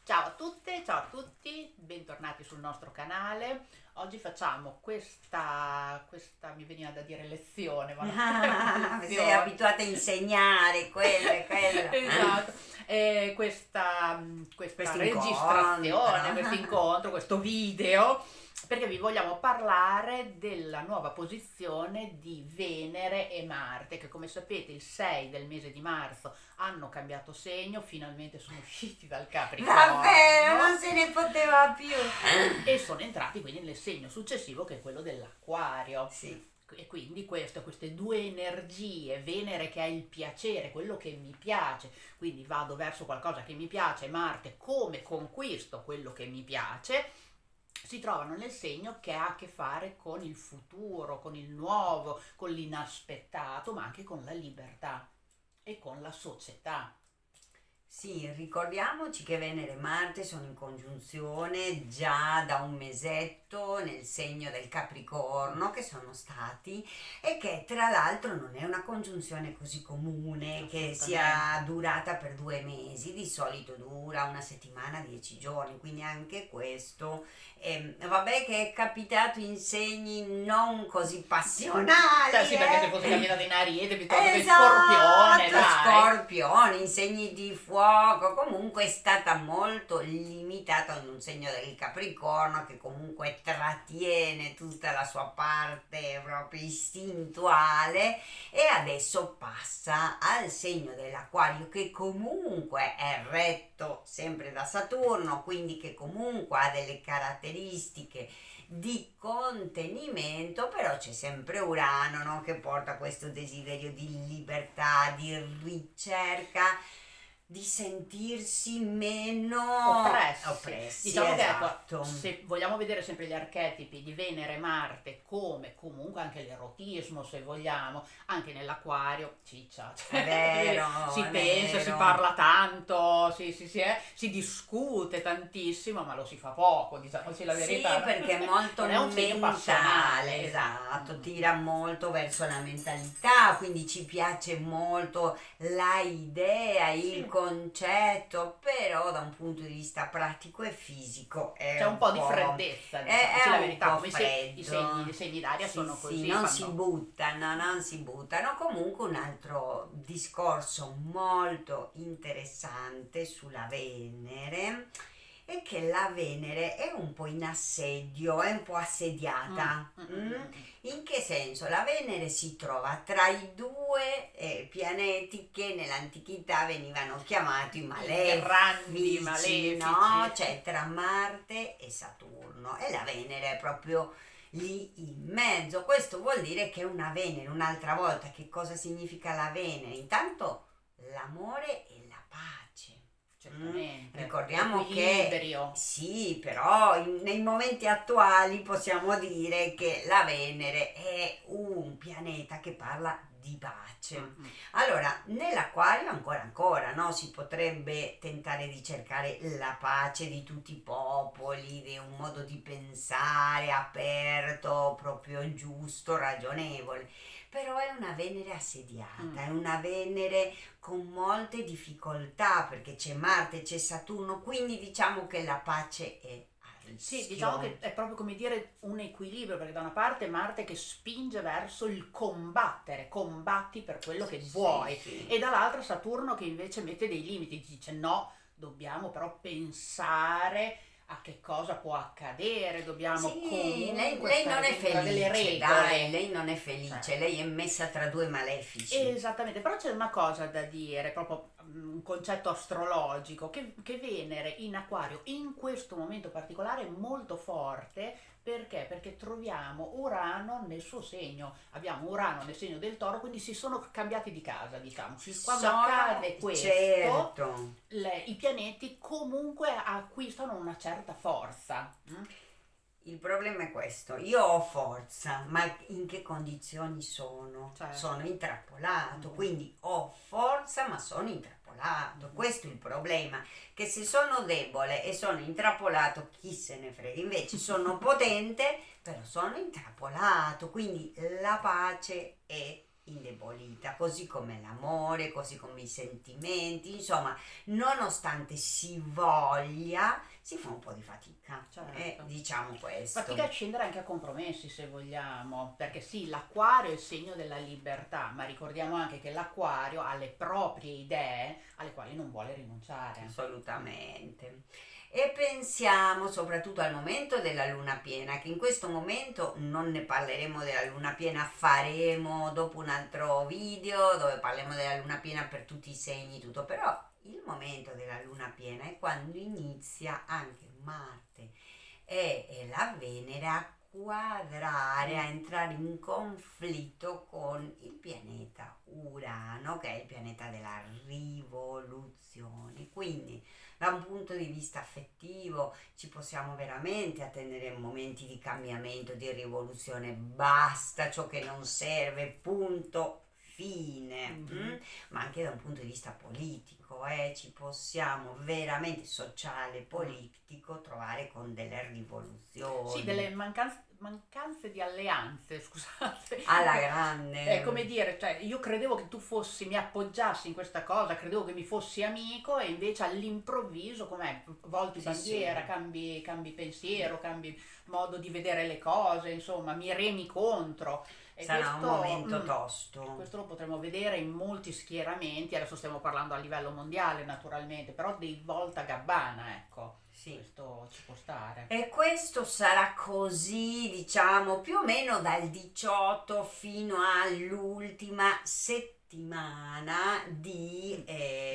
Ciao a tutte, ciao a tutti, bentornati sul nostro canale. Oggi facciamo questa mi veniva da dire lezione, ma non è una Sei lezione. abituata a insegnare quello e quello. Esatto, questa Questo registrazione, incontro. questo incontro, questo video, perché vi vogliamo parlare della nuova posizione di Venere e Marte, che come sapete il 6 del mese di marzo hanno cambiato segno, finalmente sono usciti dal Davvero, non Capricorno se ne poteva più. e sono entrati quindi nel segno successivo che è quello dell'Acquario. Sì, E quindi queste due energie, Venere che ha il piacere, quello che mi piace, quindi vado verso qualcosa che mi piace, Marte come conquisto quello che mi piace, si trovano nel segno che ha a che fare con il futuro, con il nuovo, con l'inaspettato, ma anche con la libertà e con la società. sì, ricordiamoci che Venere e Marte sono in congiunzione già da un mesetto nel segno del Capricorno che sono stati e che tra l'altro non è una congiunzione così comune che sia Assolutamente. durata per 2 mesi, di solito dura una settimana, 10 giorni, quindi anche questo vabbè che è capitato in segni non così Cioè passionali, sì, perché se fosse camminato in Ariete piuttosto che in Scorpione, esatto, dai. Scorpione, in segni di fuoco, comunque è stata molto limitata in un segno del Capricorno che comunque trattiene tutta la sua parte proprio istintuale e adesso passa al segno dell'Acquario che comunque è retto sempre da Saturno, quindi che comunque ha delle caratteristiche di contenimento, però c'è sempre Urano, no? Che porta questo desiderio di libertà, di ricerca, di sentirsi meno Oppressi. oppressi, Diciamo che ecco, esatto. se vogliamo vedere sempre gli archetipi di Venere e Marte come comunque anche l'erotismo, se vogliamo, anche nell'Acquario, ciccia, È cioè, vero, si è pensa, si vero. parla tanto, si discute tantissimo, ma lo si fa poco, diciamoci la Sì, verità. perché è molto Non è un segno passionale, mentale, esatto, esatto. tira molto verso la mentalità, quindi ci piace molto la idea, il Sì, concetto, però da un punto di vista pratico e fisico c'è un po' di freddezza, è diciamoci la un verità, po' come se i freddo. segni d'aria Sì, sono sì, così, non si fanno... buttano, non si buttano. Comunque un altro discorso molto interessante sulla Venere è che la Venere è un po' in assedio, è un po' Mm, assediata. mm, mm, Mm? mm, mm. In che senso? La Venere si trova tra i due pianeti che nell'antichità venivano chiamati I grandi malefici, malefici. no? Cioè tra Marte e Saturno. E la Venere è proprio lì in mezzo. Questo vuol dire che una Venere, un'altra volta, che cosa significa la Venere? Intanto l'amore e la pace. Mm? Certamente, Ricordiamo che l'equilibrio. sì, però nei momenti attuali possiamo dire che la Venere è un pianeta che parla di Mm, pace. mm. Allora, nell'Acquario ancora, no? Si potrebbe tentare di cercare la pace di tutti i popoli, di un modo di pensare aperto, proprio giusto, ragionevole. Però è una Venere Mm. assediata, è una Venere con molte difficoltà perché c'è Marte, c'è Saturno, quindi diciamo che la pace è a Sì, diciamo che rischio. è proprio come dire un equilibrio, perché da una parte Marte che spinge verso il combattere, combatti per quello che Sì, vuoi, sì. e dall'altra Saturno che invece mette dei limiti, dice no, dobbiamo però pensare a che cosa può accadere, dobbiamo Sì, lei, comunque lei non stare è dentro a delle felice, dai, regole. lei non è Cioè, felice, lei è messa tra due malefici. esattamente, però c'è una cosa da dire, proprio un concetto astrologico, che Venere in Acquario in questo momento particolare è molto forte, perché? Perché troviamo Urano nel suo segno, abbiamo Urano nel segno del Toro, quindi si sono cambiati di casa, diciamo. Ci Quando sono, accade questo, certo. i pianeti comunque acquistano una certa forza. Mm? Il problema è questo, io ho forza, ma in che condizioni sono? Sono Certo. intrappolato, Mhm, quindi ho forza ma sono intrappolato, mhm. questo è il problema, che se sono debole e sono intrappolato chi se ne frega, invece sono potente però sono intrappolato, quindi la pace è indebolita, così come l'amore, così come i sentimenti, insomma, nonostante si voglia, si fa un po' di fatica, Certo. diciamo questo. Fatica a scendere anche a compromessi se vogliamo, perché sì, l'acquario è il segno della libertà, ma ricordiamo anche che l'acquario ha le proprie idee alle quali non vuole rinunciare. Assolutamente. E pensiamo soprattutto al momento della luna piena, che in questo momento non ne parleremo della luna piena, faremo dopo un altro video dove parleremo della luna piena per tutti i segni, tutto, però il momento della luna piena è quando inizia anche Marte e la Venere a quadrare, a entrare in conflitto con il pianeta Urano, che è il pianeta della rivoluzione. Quindi da un punto di vista affettivo ci possiamo veramente attendere momenti di cambiamento, di rivoluzione, basta ciò che non serve, punto, fine. Ma anche da un punto di vista politico, ci possiamo veramente, sociale, politico, trovare con delle rivoluzioni. Sì, delle mancanze di alleanze, scusate. Alla grande. È come dire, cioè, io credevo che tu mi appoggiassi in questa cosa, credevo che mi fossi amico e invece all'improvviso, com'è, volti Sì, bandiera, sì. cambi pensiero, cambi modo di vedere le cose, insomma, mi remi contro. E Sarà un momento tosto. questo lo potremo vedere in molti schieramenti, adesso stiamo parlando a livello mondiale naturalmente, però dei voltagabbana, ecco. Sì. Questo ci può stare. E questo sarà così, diciamo, più o meno dal 18 fino all'ultima settimana di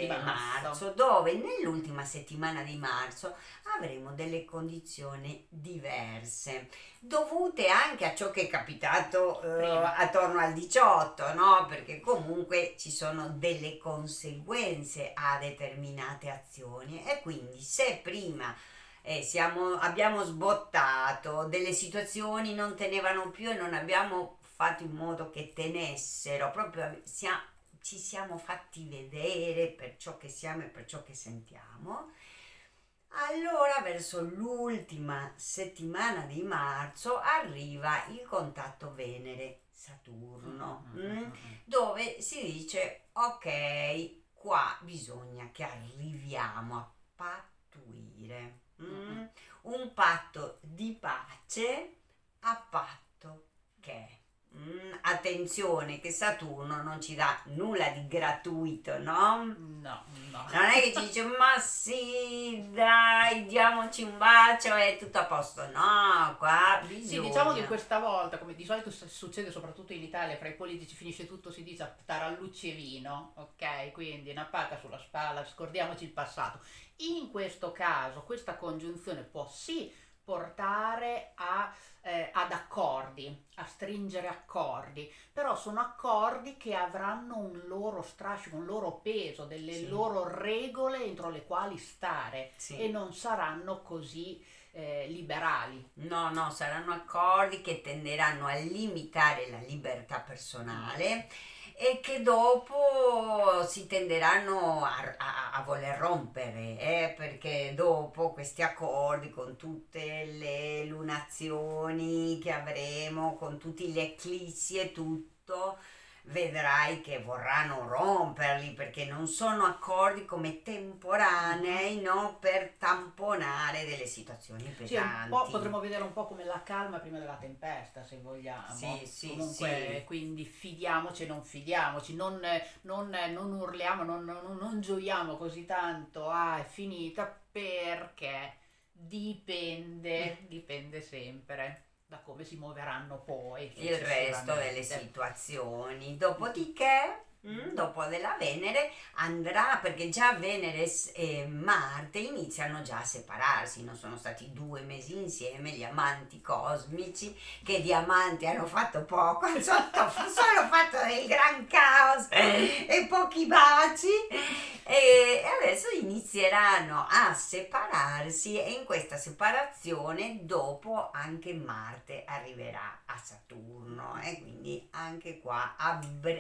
marzo, dove nell'ultima settimana di marzo avremo delle condizioni diverse, dovute anche a ciò che è capitato attorno al 18, no? Perché comunque ci sono delle conseguenze a determinate azioni e quindi se prima abbiamo sbottato, delle situazioni non tenevano più e non abbiamo fatto in modo che tenessero, proprio ci siamo fatti vedere per ciò che siamo e per ciò che sentiamo. Allora verso l'ultima settimana di marzo arriva il contatto Venere-Saturno, dove si dice ok, qua bisogna che arriviamo a pattuire. Un patto di pace a patto che attenzione che Saturno non ci dà nulla di gratuito, no? No. Non è che ci dice ma sì dai diamoci un bacio e tutto a posto, no, qua bisogna. Sì, diciamo che questa volta, come di solito succede soprattutto in Italia, fra i politici finisce tutto, si dice a tarallucci e vino, ok? Quindi una pacca sulla spalla, scordiamoci il passato. In questo caso questa congiunzione può sì portare ad accordi, a stringere accordi, però sono accordi che avranno un loro strascico, un loro peso, delle loro regole entro le quali stare e non saranno così liberali. No, saranno accordi che tenderanno a limitare la libertà personale e che dopo si tenderanno a voler rompere, perché dopo questi accordi con tutte le lunazioni che avremo, con tutti gli eclissi e tutto, vedrai che vorranno romperli perché non sono accordi come temporanei, no? Per tamponare delle situazioni pesanti. Sì, un po', potremmo vedere un po' come la calma prima della tempesta, se vogliamo. Sì, Comunque, quindi fidiamoci e non fidiamoci, non urliamo, non gioiamo così tanto, è finita, perché dipende sempre da come si muoveranno poi il resto delle situazioni. Dopodiché dopo della Venere andrà, perché già Venere e Marte iniziano già a separarsi, non sono stati 2 mesi insieme gli amanti cosmici, che di amanti hanno fatto poco, hanno solo fatto del gran caos e pochi baci, e adesso inizieranno a separarsi e in questa separazione dopo anche Marte arriverà a Saturno e quindi anche qua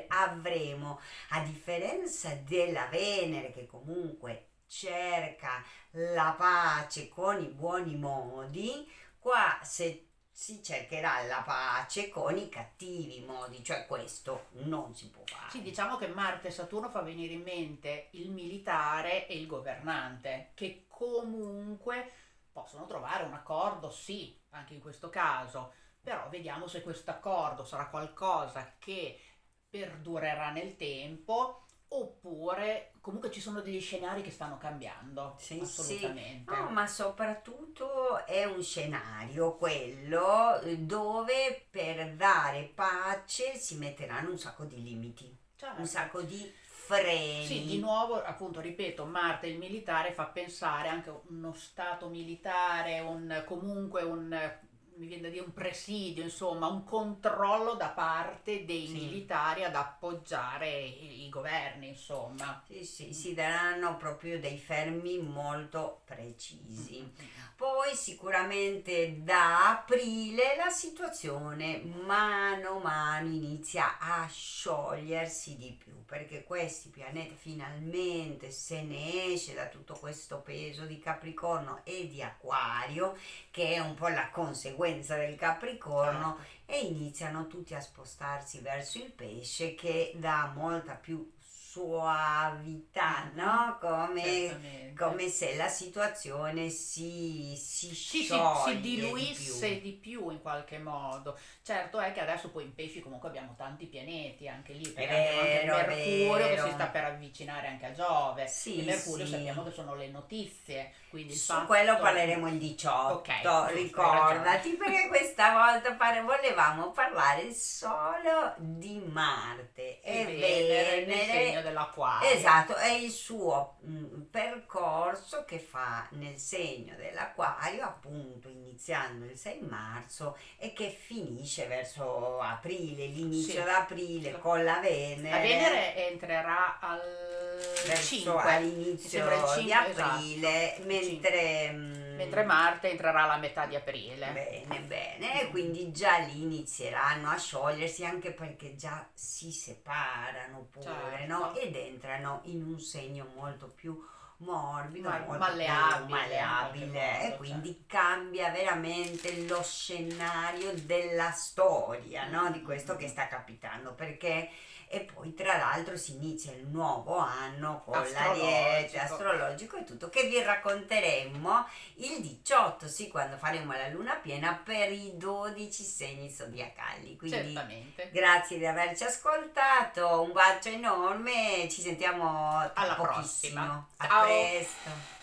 avremo, a differenza della Venere che comunque cerca la pace con i buoni modi, qua se si cercherà la pace con i cattivi modi, cioè questo non si può fare. Sì, diciamo che Marte e Saturno fa venire in mente il militare e il governante, che comunque possono trovare un accordo, sì, anche in questo caso, però vediamo se questo accordo sarà qualcosa che perdurerà nel tempo oppure comunque ci sono degli scenari che stanno cambiando, Sì, sì, assolutamente. no, ma soprattutto è un scenario quello dove per dare pace si metteranno un sacco di limiti, un Certo. sacco di Sì, di freni. nuovo, appunto, ripeto, Marte il militare fa pensare anche a uno stato militare, comunque mi viene da dire un presidio, insomma, un controllo da parte dei Sì. militari ad appoggiare i governi, insomma. Sì, sì, si daranno proprio dei fermi molto Mm, precisi. mm, mm. Poi sicuramente da aprile la situazione mano a mano inizia a sciogliersi di più, perché questi pianeti finalmente se ne esce da tutto questo peso di Capricorno e di Acquario, che è un po' la conseguenza del Capricorno, Certo. e iniziano tutti a spostarsi verso il pesce che dà molta più suavità, Mhm. no? Come Certamente. se la situazione si Sì, si scioglie di diluisse più. di più in qualche modo. Certo è che adesso poi in pesci comunque abbiamo tanti pianeti anche lì, perché abbiamo anche il È Mercurio che si sta vero. per avvicinare anche a Giove. Il Sì, Mercurio sappiamo sì. che sono le notizie, quindi il Su quello fatto... parleremo il Ok, 18, giusto, hai ragione. ricordati, perché questa volta volevamo parlare solo di Marte E e Venere nel segno Venere. dell'Acquario. Esatto, è il suo percorso che fa nel segno dell'Acquario, appunto iniziando il 6 marzo e che finisce verso aprile, l'inizio Sì. d'aprile con la La Venere Venere entrerà al verso 5, mi all'inizio sembra il di 5, esatto, aprile, il 5. mentre Mentre Marte entrerà alla metà di aprile. bene, bene, e Mm. quindi già lì inizieranno a sciogliersi, anche perché già si separano pure, no? Certo, Ed entrano in un segno molto più morbido, molto più malleabile in qualche malleabile, e modo, quindi certo. cambia veramente lo scenario della storia, Mm, no? mm, Di mm, questo mm, che mm. sta capitando, perché e poi tra l'altro si inizia il nuovo anno con l'Ariete Astrologico. astrologico e tutto, che vi racconteremo il 18, sì, quando faremo la luna piena per i 12 segni zodiacali. Quindi Certamente. grazie di averci ascoltato, un bacio enorme, ci sentiamo tra Alla prossima. pochissimo. A Ciao. presto.